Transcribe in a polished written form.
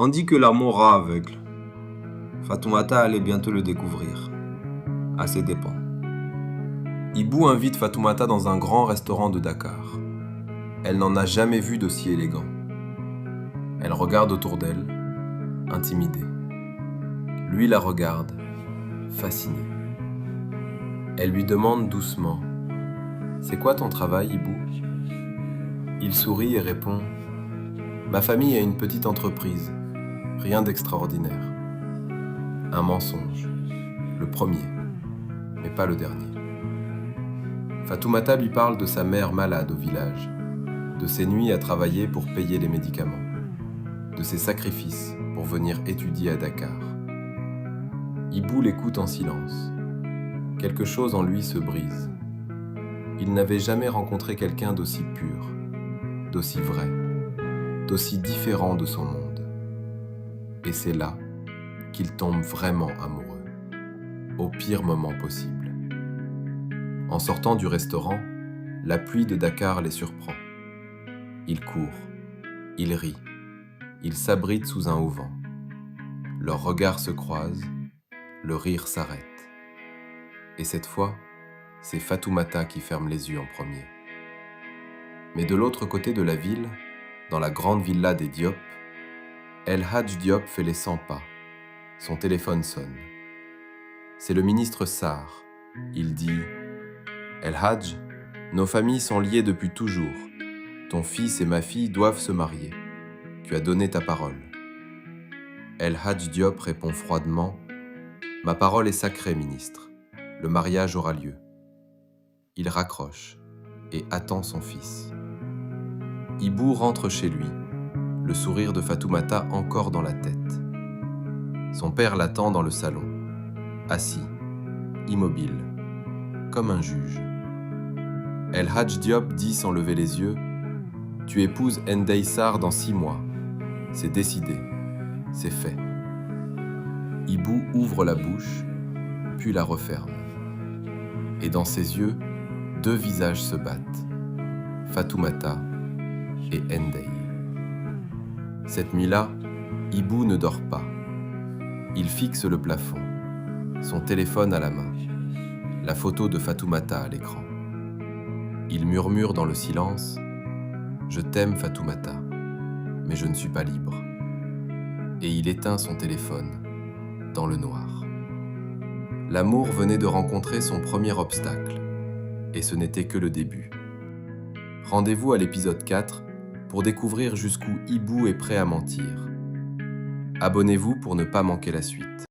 On dit que l'amour rend aveugle. Fatoumata allait bientôt le découvrir, à ses dépens. Ibou invite Fatoumata dans un grand restaurant de Dakar. Elle n'en a jamais vu d'aussi élégant. Elle regarde autour d'elle, intimidée. Lui la regarde, fasciné. Elle lui demande doucement « C'est quoi ton travail, Ibou ?» Il sourit et répond « Ma famille a une petite entreprise, rien d'extraordinaire. » Un mensonge, le premier, mais pas le dernier. Fatoumata lui parle de sa mère malade au village, de ses nuits à travailler pour payer les médicaments, de ses sacrifices pour venir étudier à Dakar. Ibou l'écoute en silence. Quelque chose en lui se brise. Il n'avait jamais rencontré quelqu'un d'aussi pur, d'aussi vrai, d'aussi différent de son monde. Et c'est là qu'il tombe vraiment amoureux, au pire moment possible. En sortant du restaurant, la pluie de Dakar les surprend. Ils courent, ils rient, ils s'abritent sous un auvent. Leurs regards se croisent, le rire s'arrête. Et cette fois, c'est Fatoumata qui ferme les yeux en premier. Mais de l'autre côté de la ville, dans la grande villa des Diop, El Hadj Diop fait les 100 pas. Son téléphone sonne. C'est le ministre Sarr. Il dit « El Hadj, nos familles sont liées depuis toujours. Ton fils et ma fille doivent se marier. Tu as donné ta parole. » El Hadj Diop répond froidement « Ma parole est sacrée, ministre. Le mariage aura lieu. » Il raccroche et attend son fils. Ibou rentre chez lui, le sourire de Fatoumata encore dans la tête. Son père l'attend dans le salon, assis, immobile, comme un juge. El Hadj Diop dit sans lever les yeux « Tu épouses Ndeye Sarr dans 6 mois. C'est décidé, c'est fait. » Ibou ouvre la bouche, puis la referme. Et dans ses yeux, 2 visages se battent, Fatoumata et Ndeye. Cette nuit-là, Ibou ne dort pas. Il fixe le plafond, son téléphone à la main, la photo de Fatoumata à l'écran. Il murmure dans le silence « Je t'aime Fatoumata, mais je ne suis pas libre. » Et il éteint son téléphone, dans le noir. L'amour venait de rencontrer son premier obstacle, et ce n'était que le début. Rendez-vous à l'épisode 4 pour découvrir jusqu'où Ibou est prêt à mentir. Abonnez-vous pour ne pas manquer la suite.